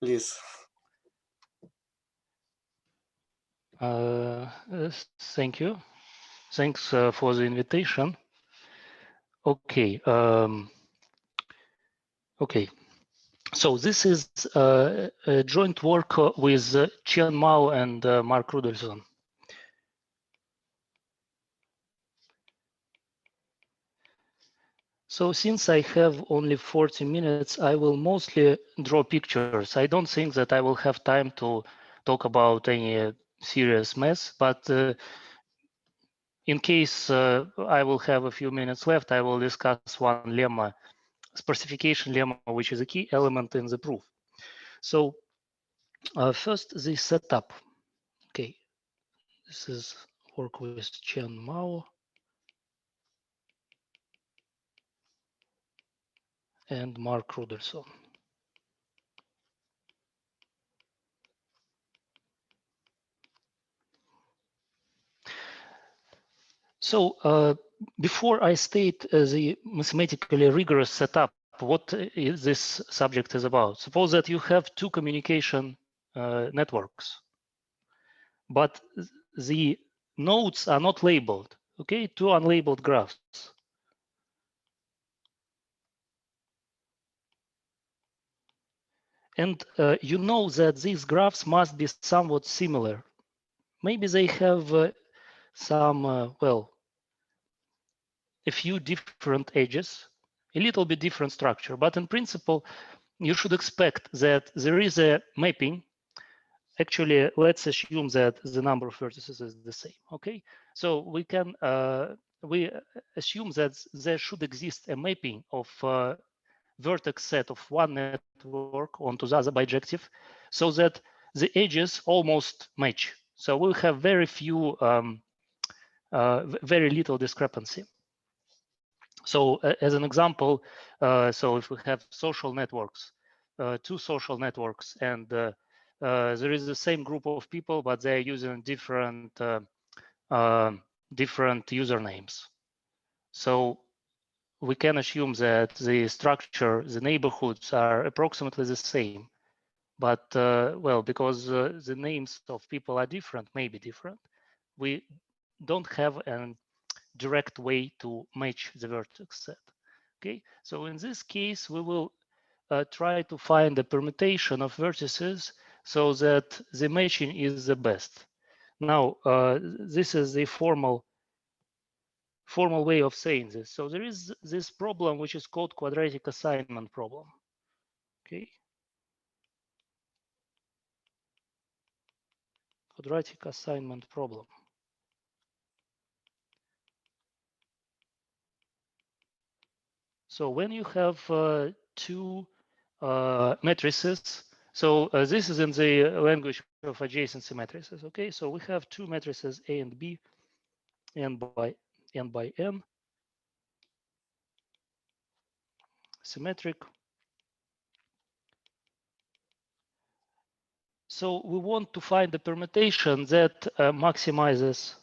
please. Thank you. Thanks for the invitation. Okay. Okay. So this is a joint work with Cheng Mao and Mark Rudelson. So since I have only 40 minutes, I will mostly draw pictures. I don't think that I will have time to talk about any serious math, but in case I will have a few minutes left, I will discuss one lemma, specification lemma, which is a key element in the proof. So first, the setup. Okay, this is work with Cheng Mao and Mark Rudelson. So before I state the mathematically rigorous setup, what this subject is about. Suppose that you have two communication networks, but the nodes are not labeled, okay? Two unlabeled graphs. And you know that these graphs must be somewhat similar. Maybe they have some, well, a few different edges, a little bit different structure, but in principle, you should expect that there is a mapping. Actually, let's assume that the number of vertices is the same, okay? So we can, we assume that there should exist a mapping of vertex set of one network onto the other bijective, so that the edges almost match. So we'll have very few, very little discrepancy. So as an example, so if we have social networks, two social networks, and there is the same group of people, but they're using different different usernames. So we can assume that the structure, the neighborhoods are approximately the same. But well, because the names of people are different, maybe different, we don't have a direct way to match the vertex set. Okay, so in this case, we will try to find a permutation of vertices so that the matching is the best. Now, this is the formal way of saying this. So there is this problem which is called quadratic assignment problem. Okay, quadratic assignment problem. So when you have two matrices, so this is in the language of adjacency matrices. Okay, so we have two matrices A and B, n by n, symmetric. So we want to find the permutation that maximizes.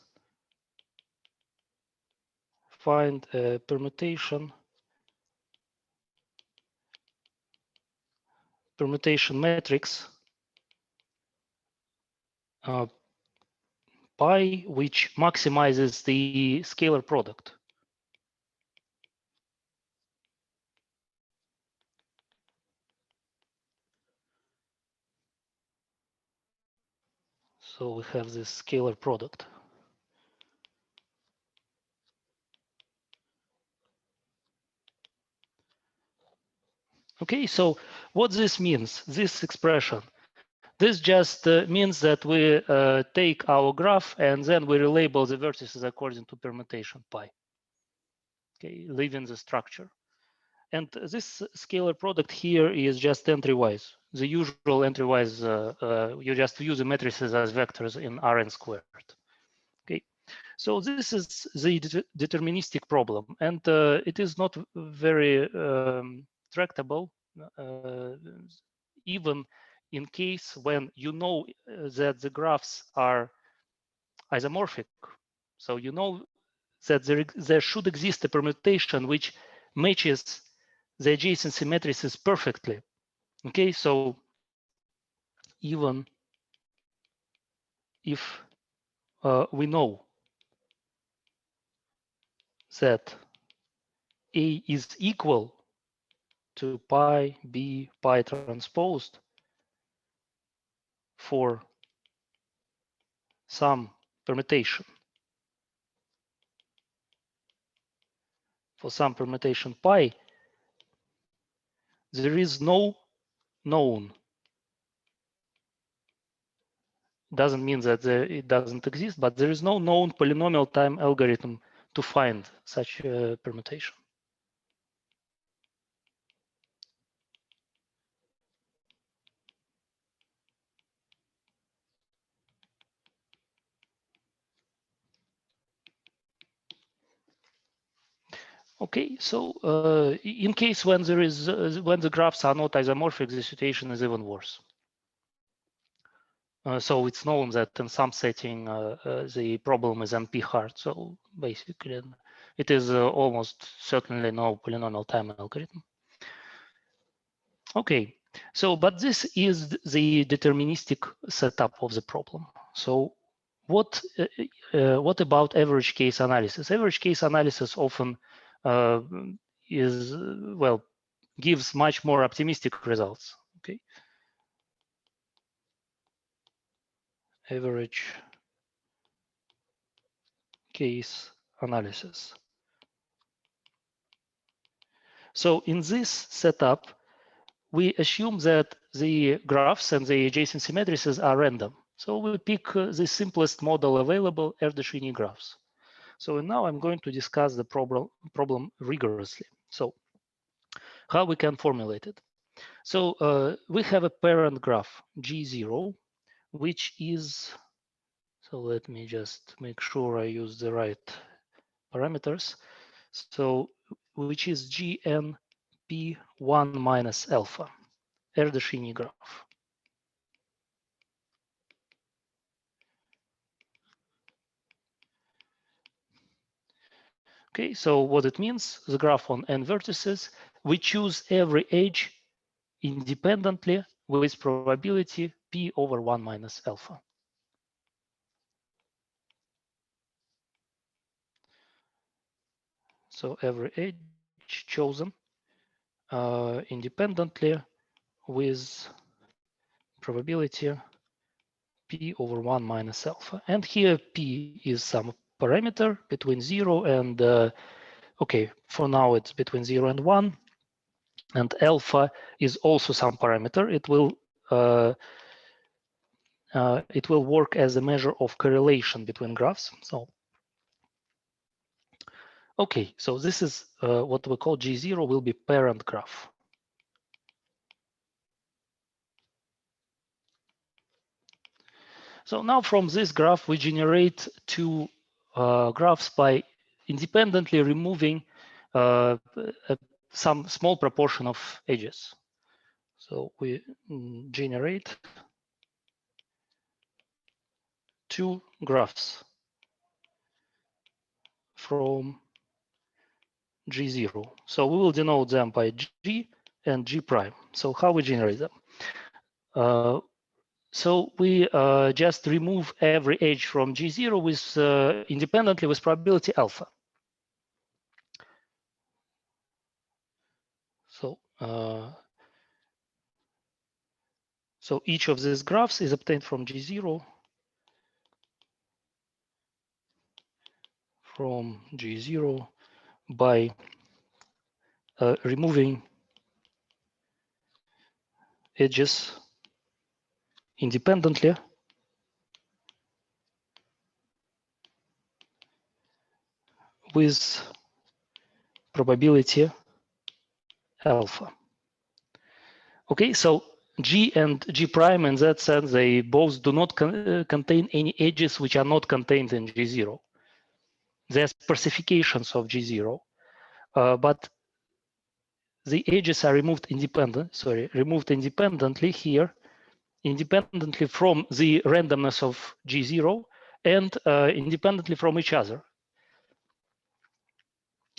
Find a permutation matrix pi, which maximizes the scalar product. So we have this scalar product. Okay, so what this means, this expression, this just means that we take our graph and then we relabel the vertices according to permutation pi. Okay, leaving the structure. And this scalar product here is just entry-wise. The usual entry-wise, you just use the matrices as vectors in Rn squared. Okay, so this is the deterministic problem, and it is not very tractable, even in case when you know that the graphs are isomorphic. So you know that there should exist a permutation which matches the adjacency matrices perfectly. Okay, so even if we know that A is equal to pi b pi transposed for some permutation. For some permutation pi, there is no known. Doesn't mean that it doesn't exist, but there is no known polynomial time algorithm to find such a permutation. Okay, so in case when there is when the graphs are not isomorphic, the situation is even worse. So it's known that in some setting the problem is NP hard. So basically, it is almost certainly no polynomial time algorithm. Okay, so but this is the deterministic setup of the problem. So what about average case analysis? Average case analysis often is well gives much more optimistic results. Okay, average case analysis. So in this setup, we assume that the graphs and the adjacency matrices are random. So we pick the simplest model available, Erdos-Renyi graphs. So now I'm going to discuss the problem rigorously. So how we can formulate it. So we have a parent graph G0, which is, so let me just make sure I use the right parameters. So which is GNP1 minus alpha, Erdos-Renyi graph. Okay, so what it means, the graph on n vertices, we choose every edge independently with probability p over 1 minus alpha. So every edge chosen independently with probability p over 1 minus alpha. And here p is some parameter between 0 and, okay, for now it's between 0 and 1. And alpha is also some parameter. It will work as a measure of correlation between graphs. So, okay, so this is what we call G0 will be parent graph. So now from this graph, we generate two graphs by independently removing some small proportion of edges. So we generate two graphs from G0. So we will denote them by G and G prime. So how we generate them? So we just remove every edge from G0 with independently with probability alpha. So each of these graphs is obtained from G0 by removing edges independently with probability alpha. Okay, so G and G prime in that sense, they both do not contain any edges which are not contained in G0. They're specifications of G0, but the edges are removed independently here, independently from the randomness of G0 and independently from each other.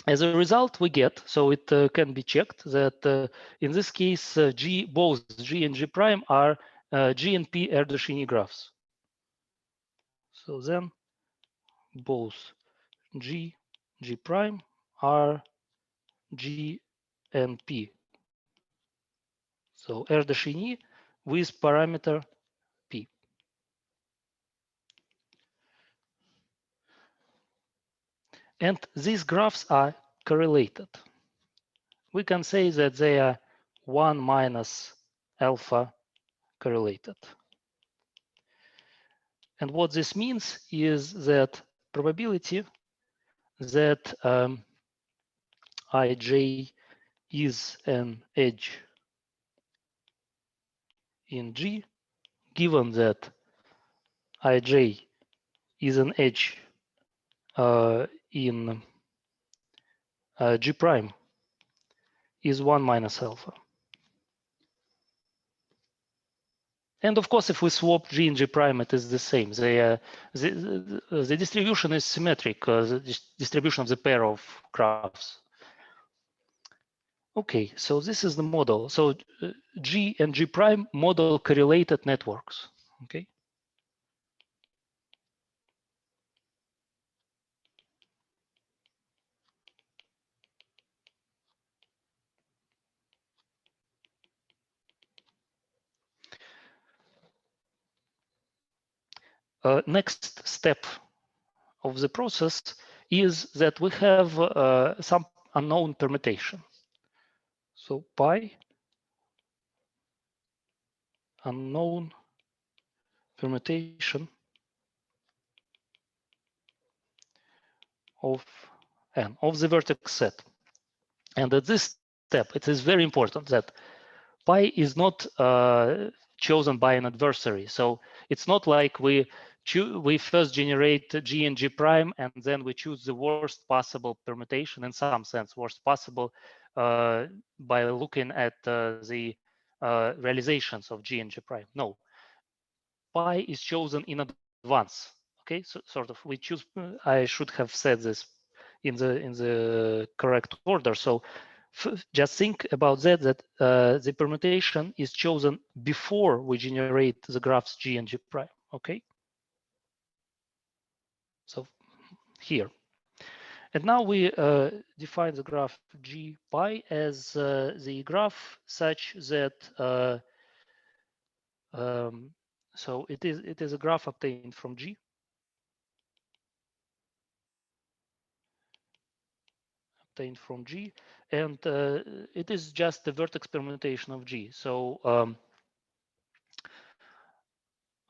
As a result, we get, so it can be checked that in this case, both G and G prime are G and P Erdos-Renyi graphs. So then both G prime are G and P. So Erdos-Renyi with parameter P. And these graphs are correlated. We can say that they are 1 minus alpha correlated. And what this means is that probability that ij is an edge in G, given that ij is an edge in G prime, is 1 minus alpha. And of course, if we swap G and G prime, it is the same. The distribution is symmetric, the distribution of the pair of graphs. Okay, so this is the model. So G and G prime model correlated networks. Okay. Next step of the process is that we have some unknown permutation. So pi unknown permutation of n, of the vertex set. And at this step, it is very important that pi is not chosen by an adversary. So it's not like we first generate G and G prime, and then we choose the worst possible permutation, in some sense, worst possible, by looking at the realizations of G and G prime. No, pi is chosen in advance. Okay, so sort of we choose. I should have said this in the correct order. So just think about that, the permutation is chosen before we generate the graphs G and G prime, okay? So here. And now we define the graph G pi as the graph such that, so it is a graph obtained from G. Obtained from G, and it is just the vertex permutation of G. So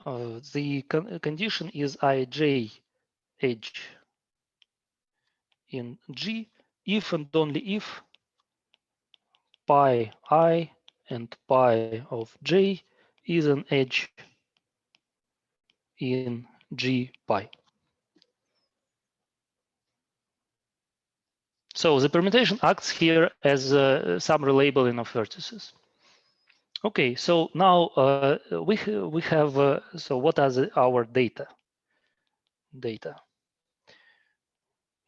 the condition is ij edge in G if and only if pi I and pi of j is an edge in G pi. So the permutation acts here as some relabeling of vertices. Okay, so now we have, so what are our data?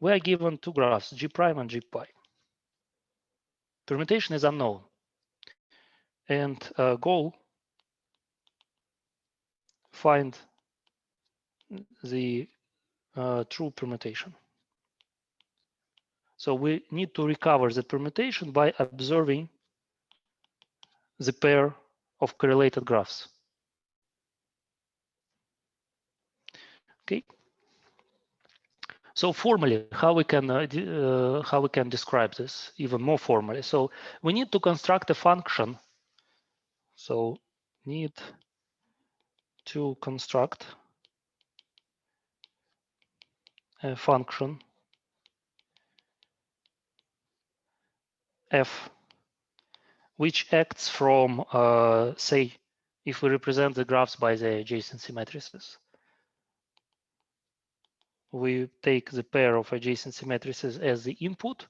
We are given two graphs, G prime and G pi. Permutation is unknown. And goal, find the true permutation. So we need to recover the permutation by observing the pair of correlated graphs. Okay. So formally, how we can describe this even more formally? So we need to construct a function. So need to construct a function f, which acts from, say, if we represent the graphs by the adjacency matrices. We take the pair of adjacency matrices as the input,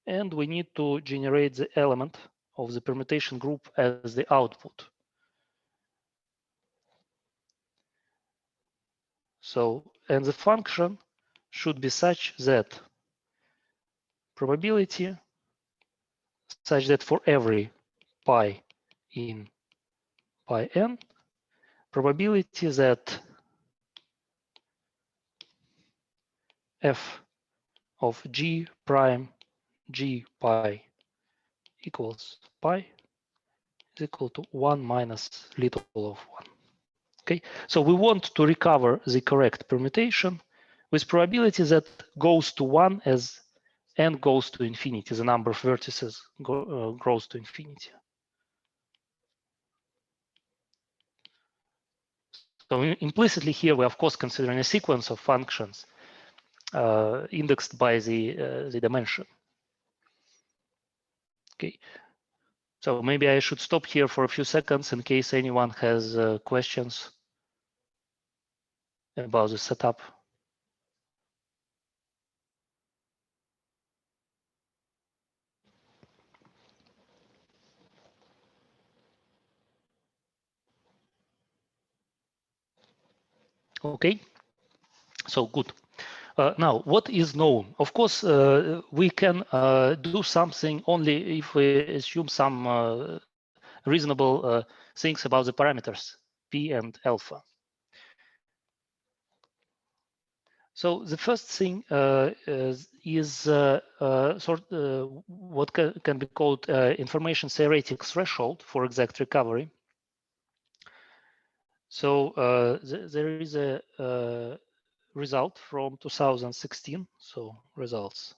and we need to generate the element of the permutation group as the output. So, and the function should be such that probability such that for every pi in pi n, probability that f of g prime g pi equals pi is equal to 1 minus little of 1. Okay, so we want to recover the correct permutation with probability that goes to 1 as n goes to infinity. The number of vertices grows to infinity. So implicitly here, we're of course considering a sequence of functions indexed by the dimension. Okay, so maybe I should stop here for a few seconds in case anyone has questions about the setup. Okay, so good. Now, what is known? Of course, we can do something only if we assume some reasonable things about the parameters p and alpha. So the first thing is what can be called information theoretic threshold for exact recovery. So there is a result from 2016. So results.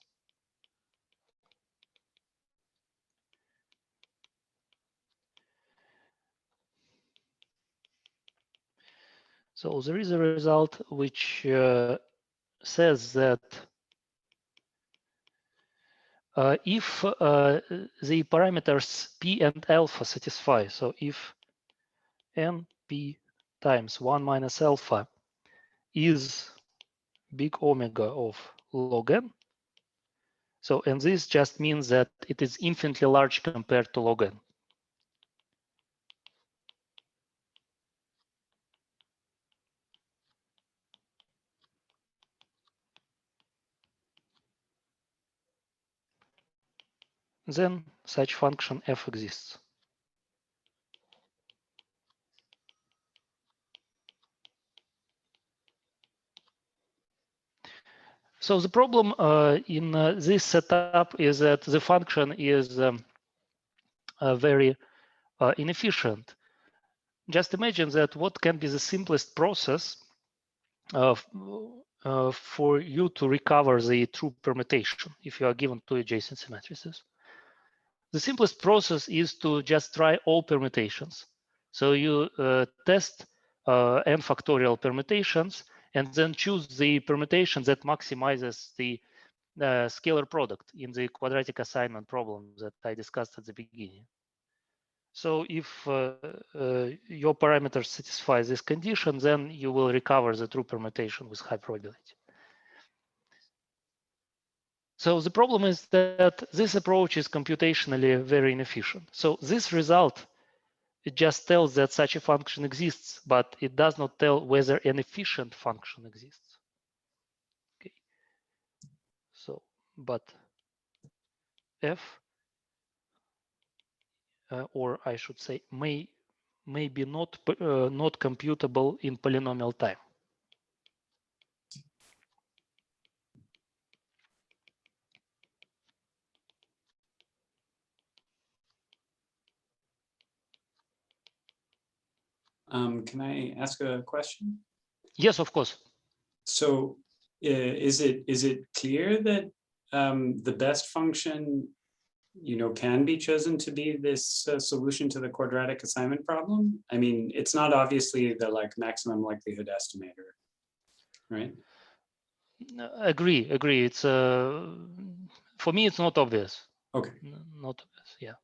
So there is a result which says that if the parameters p and alpha satisfy, so if n p times 1 minus alpha is big omega of log n, so and this just means that it is infinitely large compared to log n. Then such function f exists. So the problem in this setup is that the function is very inefficient. Just imagine that what can be the simplest process for you to recover the true permutation if you are given two adjacency matrices. The simplest process is to just try all permutations. So you test n factorial permutations and then choose the permutation that maximizes the scalar product in the quadratic assignment problem that I discussed at the beginning. So if your parameters satisfy this condition, then you will recover the true permutation with high probability. So the problem is that this approach is computationally very inefficient. So this result, it just tells that such a function exists, but it does not tell whether an efficient function exists. Okay. So, but f, or I should say, may be not computable in polynomial time. Can I ask a question? Yes, of course. So is it clear that the best function, can be chosen to be this solution to the quadratic assignment problem? I mean, it's not obviously the maximum likelihood estimator, right? Agree. It's for me, it's not obvious. Okay. Not obvious. Yeah.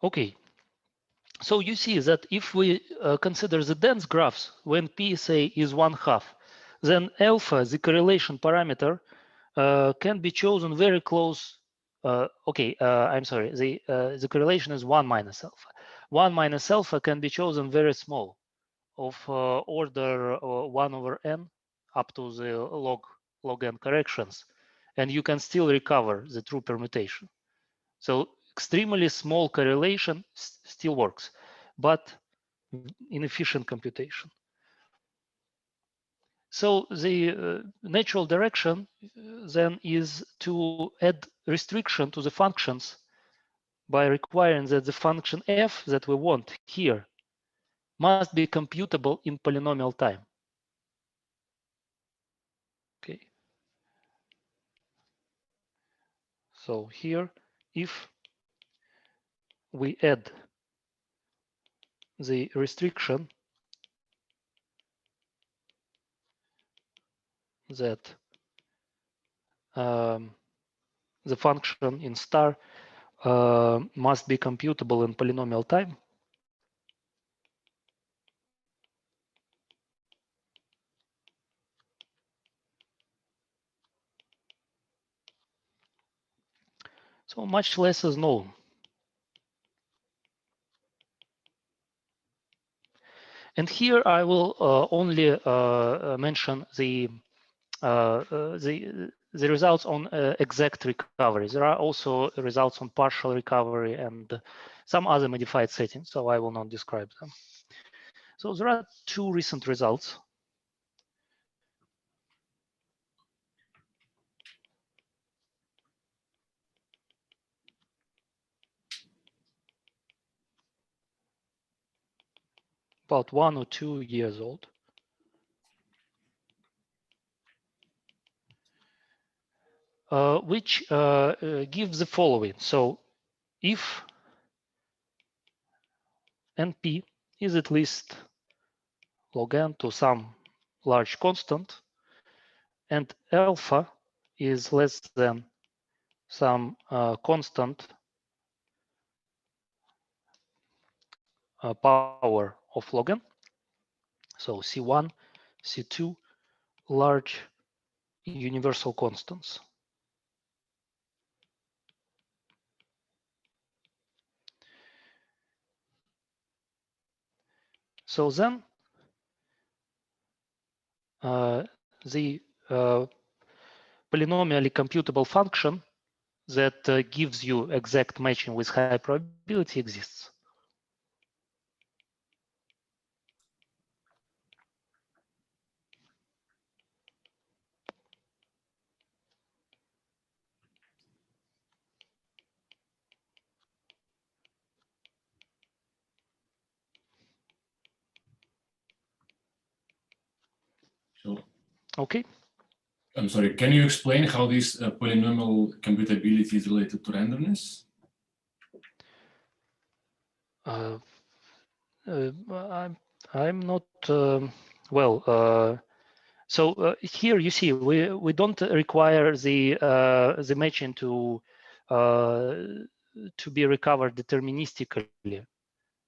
Okay. So you see that if we consider the dense graphs when p say is 1/2, then alpha, the correlation parameter, can be chosen very close. I'm sorry. The correlation is 1 minus alpha. 1 minus alpha can be chosen very small, of order 1 over n up to the log n corrections, and you can still recover the true permutation. So extremely small correlation still works, but inefficient computation. So the natural direction then is to add restriction to the functions by requiring that the function f that we want here must be computable in polynomial time. Okay. So here, if we add the restriction that the function in star must be computable in polynomial time, so much less is known. And here I will only mention the results on exact recovery. There are also results on partial recovery and some other modified settings, so I will not describe them. So there are two recent results. About 1 or 2 years old. Which gives the following. So if NP is at least log n to some large constant, and alpha is less than some constant power of log n, so C1, C2, large universal constants. So then the polynomially computable function that gives you exact matching with high probability exists. So, okay. I'm sorry, can you explain how this polynomial computability is related to randomness? I'm not well. So here you see we don't require the matching to be recovered deterministically.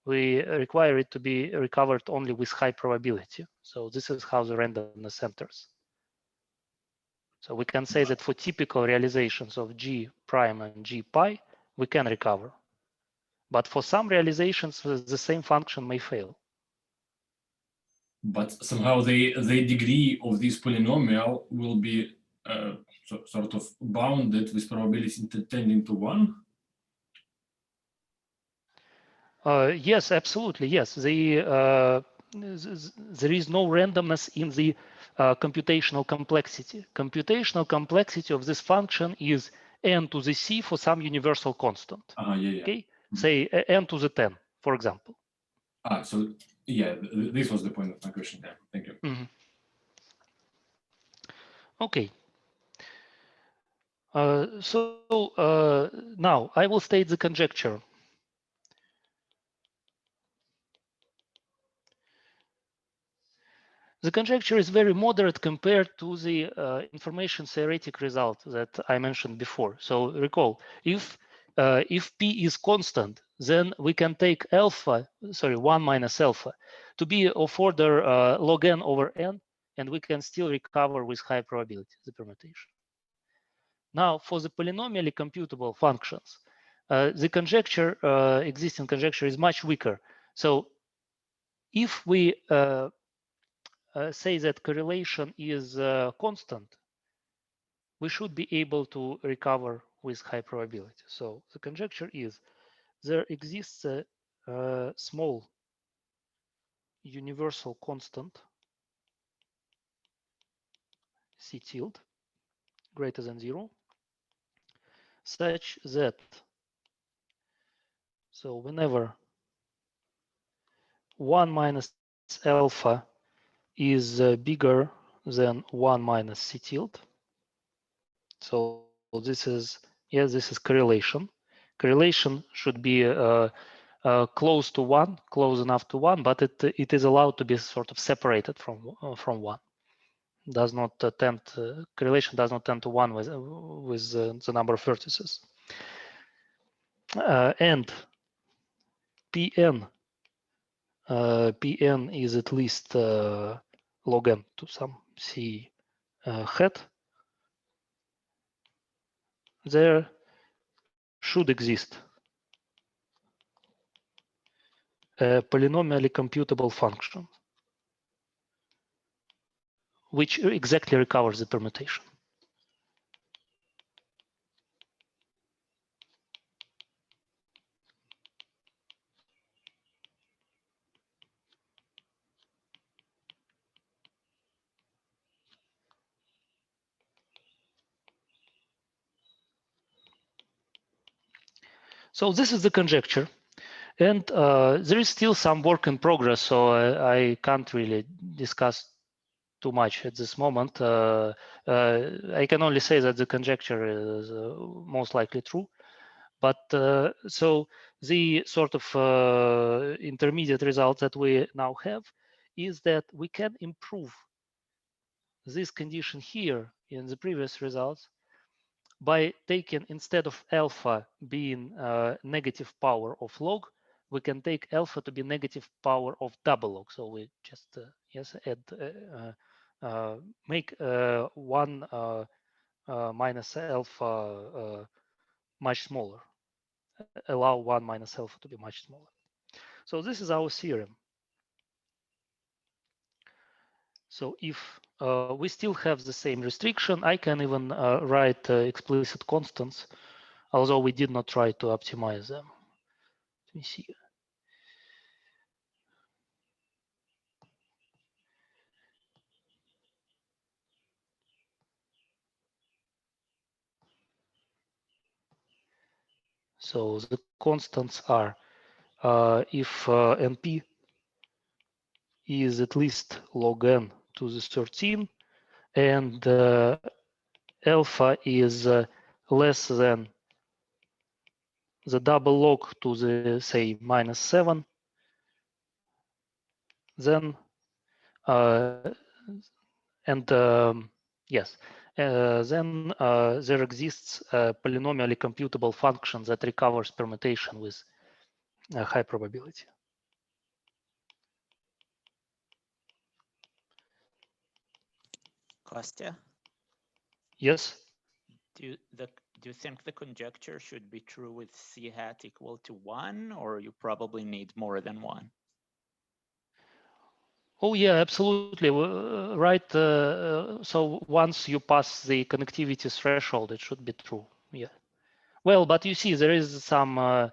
We require it to be recovered only with high probability. So this is how the randomness enters. So we can say that for typical realizations of G prime and G pi, we can recover. But for some realizations, the same function may fail. But somehow the degree of this polynomial will be sort of bounded with probability tending to 1? Yes, absolutely. Yes, there is no randomness in the computational complexity. Computational complexity of this function is n to the c for some universal constant. Yeah. Okay, say n to the 10, for example. So yeah, this was the point of my question. Yeah, thank you. Mm-hmm. Okay. So now I will state the conjecture. The conjecture is very moderate compared to the information theoretic result that I mentioned before. So recall, if P is constant, then we can take alpha, sorry, 1 minus alpha, to be of order log n over n, and we can still recover with high probability the permutation. Now, for the polynomially computable functions, the conjecture, existing conjecture is much weaker. So if we say that correlation is constant, we should be able to recover with high probability. So the conjecture is there exists a small universal constant C tilde greater than 0 such that so whenever 1 minus alpha is bigger than 1 minus C tilde. So this is, yes, this is correlation. Correlation should be close to 1, close enough to 1, but it is allowed to be sort of separated from 1. Does not tend, correlation does not tend to 1 with the number of vertices. And Pn is at least log n to some C hat. There should exist a polynomially computable function which exactly recovers the permutation. So this is the conjecture. And there is still some work in progress, so I can't really discuss too much at this moment. I can only say that the conjecture is most likely true. But so the sort of intermediate result that we now have is that we can improve this condition here in the previous results by taking, instead of alpha being negative power of log, we can take alpha to be negative power of double log. So we just yes add make 1 minus alpha much smaller, allow 1 minus alpha to be much smaller. So this is our theorem. So if we still have the same restriction, I can even write explicit constants, although we did not try to optimize them. Let me see. So the constants are if NP is at least log n to the 13 and alpha is less than the double log to the, say, minus 7, then yes, then there exists a polynomially computable function that recovers permutation with a high probability. Kostya? Yes? Do you think the conjecture should be true with C hat equal to 1, or you probably need more than 1? Oh yeah, absolutely. Right. So once you pass the connectivity threshold, it should be true. Yeah. Well, but you see, there is some. I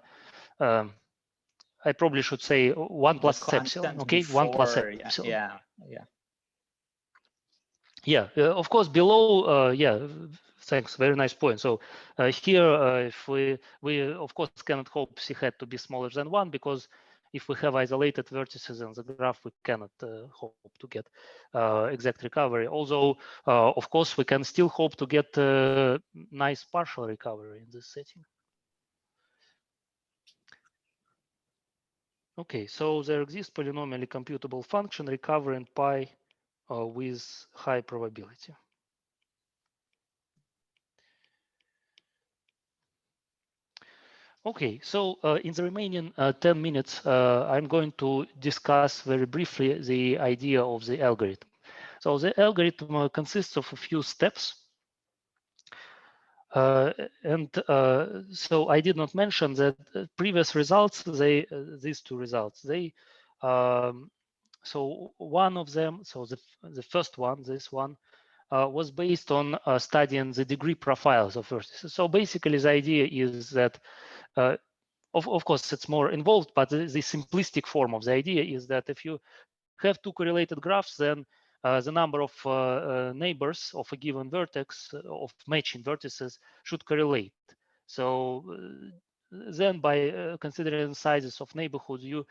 probably should say 1 plus epsilon. Okay, before, 1 plus epsilon. Yeah. Yeah. Of course, below. Yeah. Thanks. Very nice point. So here, if we of course cannot hope C hat to be smaller than 1 because if we have isolated vertices in the graph, we cannot hope to get exact recovery. Although, of course, we can still hope to get nice partial recovery in this setting. Okay, so there exists polynomially computable function recovering pi with high probability. Okay, so in the remaining 10 minutes, I'm going to discuss very briefly the idea of the algorithm. So the algorithm consists of a few steps. So I did not mention that previous results, these two results, so one of them, so the first one, this one, was based on studying the degree profiles of vertices. So basically, the idea is that, of course, it's more involved, but the simplistic form of the idea is that if you have two correlated graphs, then the number of neighbors of a given vertex of matching vertices should correlate. So then by considering sizes of neighborhoods, you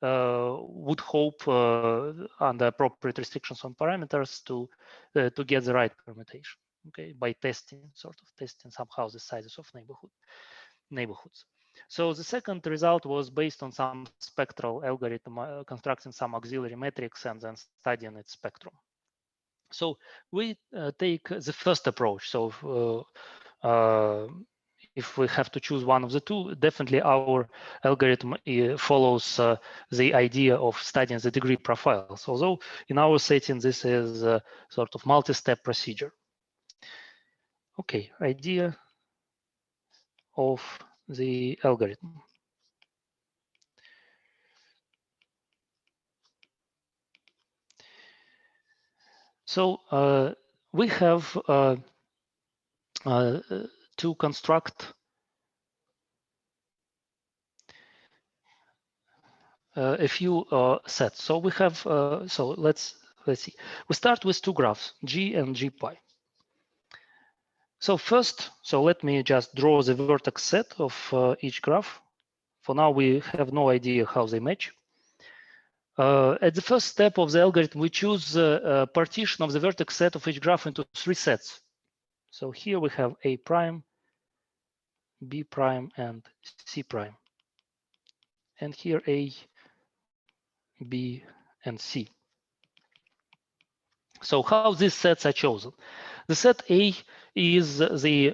would hope under appropriate restrictions on parameters to get the right permutation, okay, by testing somehow the sizes of neighborhoods. So the second result was based on some spectral algorithm constructing some auxiliary matrix and then studying its spectrum. So we take the first approach. So if we have to choose one of the two, definitely our algorithm follows the idea of studying the degree profiles. Although in our setting, this is a sort of multi-step procedure. Okay, idea of the algorithm. So we have to construct a few sets. So we have so let's see. We start with two graphs, G and G pi. So first, so let me just draw the vertex set of each graph. For now, we have no idea how they match. At the first step of the algorithm, we choose a partition of the vertex set of each graph into three sets. So here we have A prime, B prime, and C prime. And here A, B, and C. So how these sets are chosen? The set A is the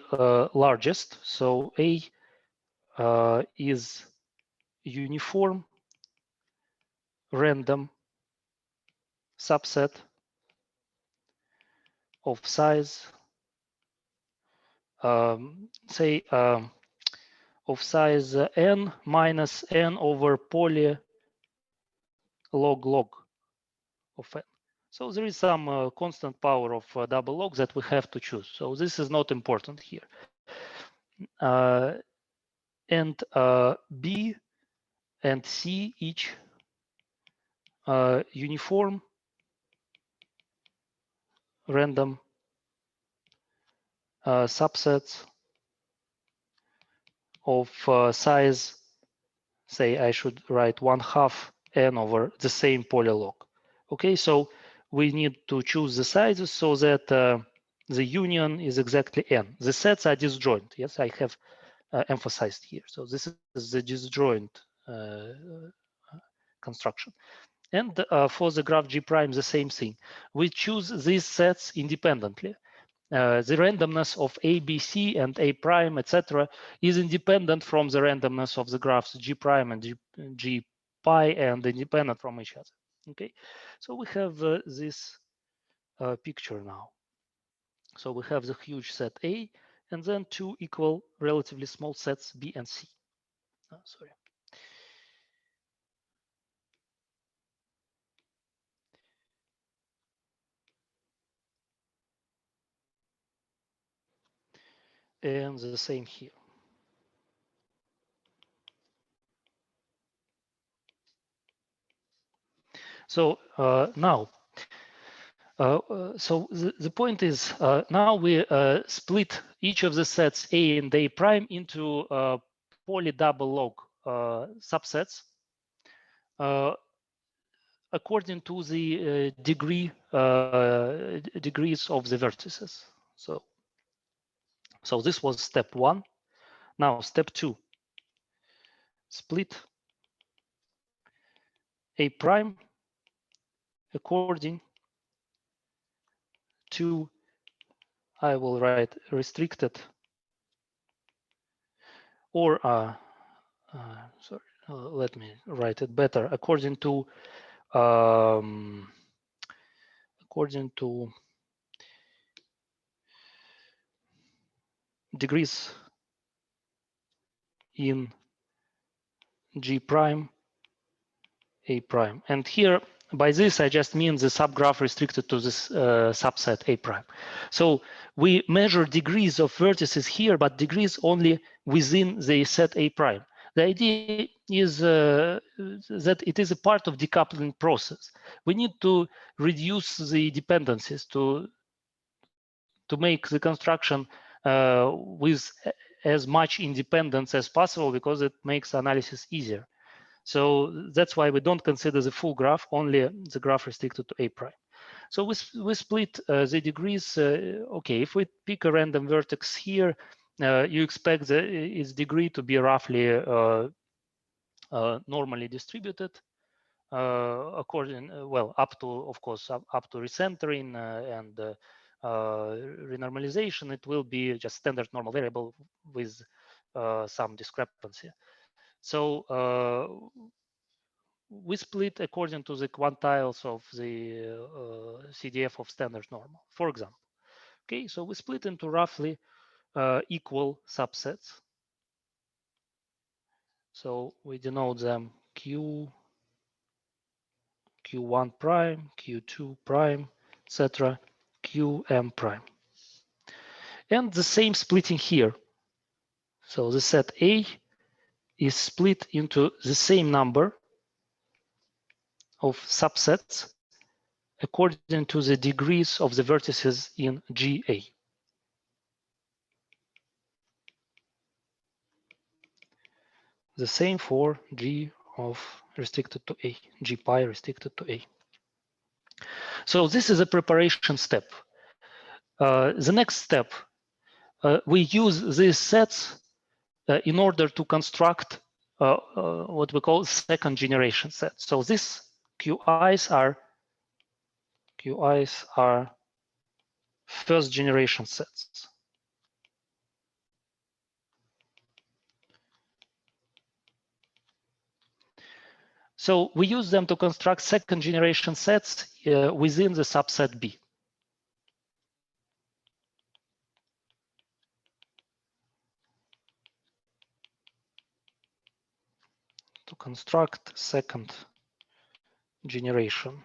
largest. So A is uniform random subset of size, say of size n minus n over poly log of n. So there is some constant power of double log that we have to choose. So this is not important here. And B and C each uniform random subsets of size, say I should write 1/2 n over the same polylog. Okay, so we need to choose the sizes so that the union is exactly n. The sets are disjoint. Yes, I have emphasized here. So this is the disjoint construction. And for the graph G prime, the same thing. We choose these sets independently. The randomness of A, B, C, and A prime, etc., is independent from the randomness of the graphs G prime and G pi, and independent from each other. Okay, so we have this picture now. So we have the huge set A, and then two equal, relatively small sets B and C. Sorry. And the same here. So now, so the point is now we split each of the sets A and A prime into poly double log subsets according to the degrees of the vertices. So this was step one. Now step two, split A prime according to, I will write restricted, or sorry, let me write it better, according to degrees in G prime, A prime. And here by this, I just mean the subgraph restricted to this subset A prime. So we measure degrees of vertices here, but degrees only within the set A prime. The idea is that it is a part of decoupling process. We need to reduce the dependencies to make the construction with as much independence as possible, because it makes analysis easier. So that's why we don't consider the full graph, only the graph restricted to A prime. So we split the degrees. Okay, if we pick a random vertex here, you expect its degree to be roughly normally distributed according, well, up to, of course, up to recentering and renormalization. It will be just standard normal variable with some discrepancy. So we split according to the quantiles of the CDF of standard normal, for example. Okay, so we split into roughly equal subsets. So we denote them Q1 prime, Q2 prime, etc., Qm prime. And the same splitting here. So the set A is split into the same number of subsets according to the degrees of the vertices in GA. The same for G of restricted to A, G pi restricted to A. So this is a preparation step. The next step, we use these sets in order to construct what we call second generation sets. So these QIs are first generation sets. So we use them to construct second generation sets within the subset B. To construct second generation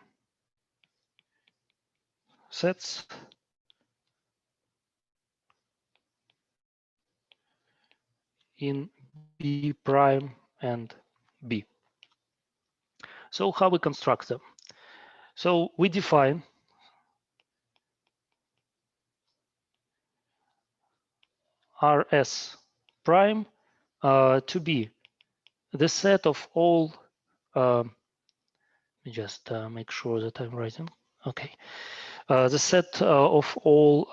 sets in B prime and B. So how we construct them? So we define RS prime to be the set of all, let me just make sure that I'm writing. Okay. The set of all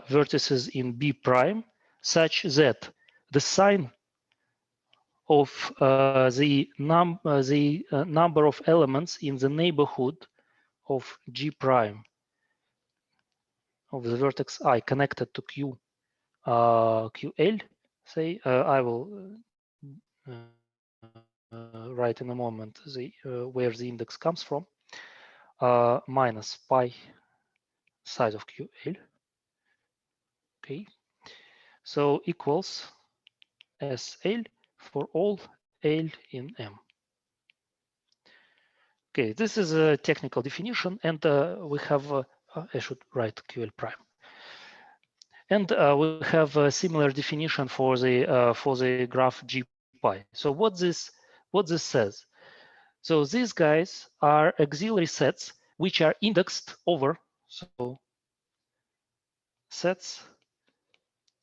vertices in B prime such that the sign of the number of elements in the neighborhood of G prime of the vertex I connected to Q QL, say, I will write in a moment where the index comes from, minus pi size of QL. Okay, so equals SL for all L in M. Okay, this is a technical definition, and we have, I should write QL prime. And we have a similar definition for the graph G pi. So what this says? So these guys are auxiliary sets which are indexed over, so sets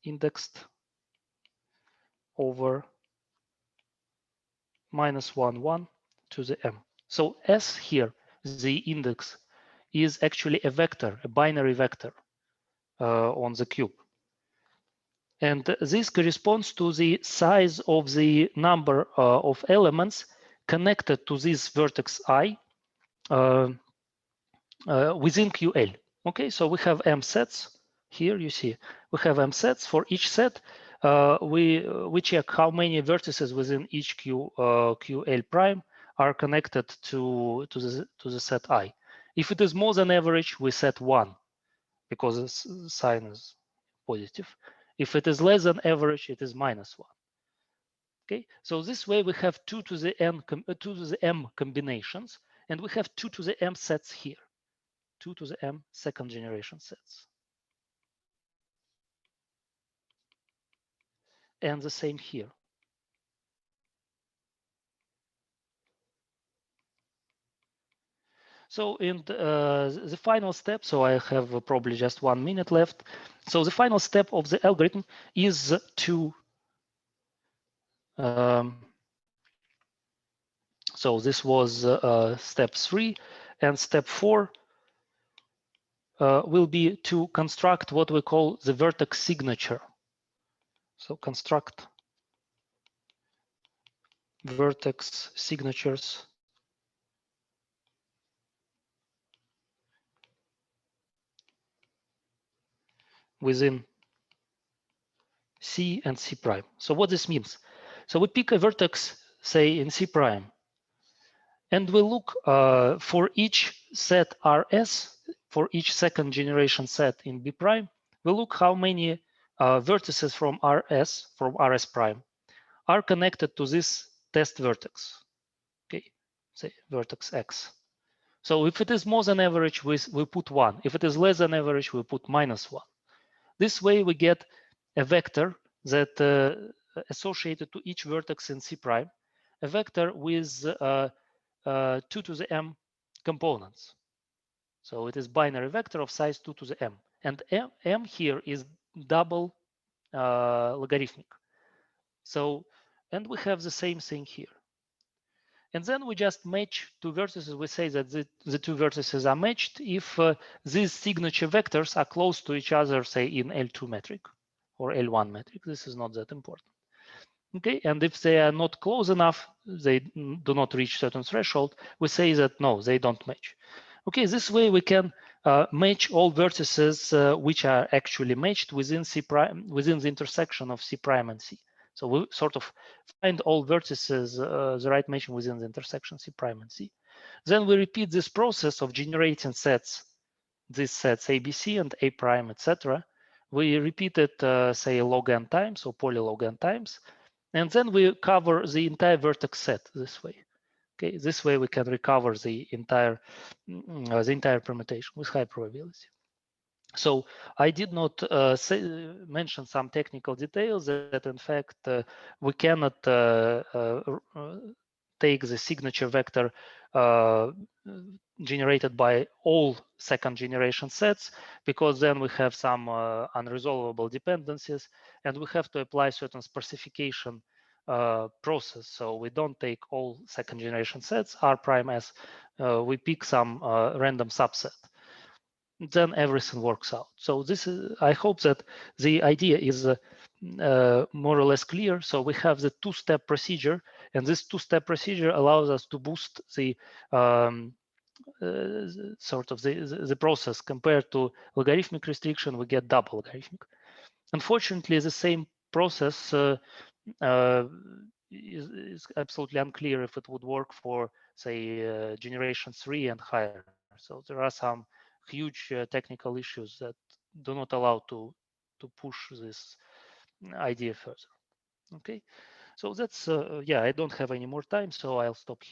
indexed over -1, 1 to the M. So S here, the index, is actually a vector, a binary vector on the cube. And this corresponds to the size of the number of elements connected to this vertex I within QL. Okay, so we have M sets. Here you see we have M sets. For each set, we check how many vertices within each QL prime are connected to the set I. If it is more than average, we set 1 because the sign is positive. If it is less than average, it is -1. Okay, so this way we have 2 to the M combinations, And we have 2 to the m sets here, 2 to the m second generation sets. And the same here. So in the final step, so I have probably just 1 minute left. So the final step of the algorithm is to so this was step 3, and step 4 will be to construct what we call the vertex signature. So construct vertex signatures within C and C prime. So what this means? So we pick a vertex, say in C prime, and we look for each set RS, for each second generation set in B prime, we look how many vertices from RS prime are connected to this test vertex. Okay, say vertex X. So if it is more than average, we put 1. If it is less than average, we put -1. This way we get a vector that associated to each vertex in C prime, a vector with 2 to the m components. So it is binary vector of size 2 to the m. And m here is double logarithmic. So, and we have the same thing here. And then we just match two vertices. We say that the two vertices are matched if these signature vectors are close to each other, say in L2 metric or L1 metric. This is not that important. Okay, and if they are not close enough, they do not reach certain threshold, we say that no, they don't match. Okay, this way we can match all vertices which are actually matched within C prime, within the intersection of C prime and C. So we sort of find all vertices, the right matching within the intersection C prime and C. Then we repeat this process of generating sets, these sets ABC and A prime, etc. We repeat it, say log n times or polylog n times. And then we cover the entire vertex set this way. Okay, this way we can recover the entire permutation with high probability. So I did not mention some technical details that in fact we cannot take the signature vector generated by all second generation sets, because then we have some unresolvable dependencies and we have to apply certain sparsification process. So we don't take all second generation sets R prime S, we pick some random subset. Then everything works out. So this is, I hope that the idea is more or less clear. So we have the two-step procedure, and this two-step procedure allows us to boost the sort of the process. Compared to logarithmic restriction, we get double logarithmic. Unfortunately, the same process is absolutely unclear if it would work for, say, generation 3 and higher. So there are some huge technical issues that do not allow to push this idea further. Okay, so that's yeah, I don't have any more time, so I'll stop here.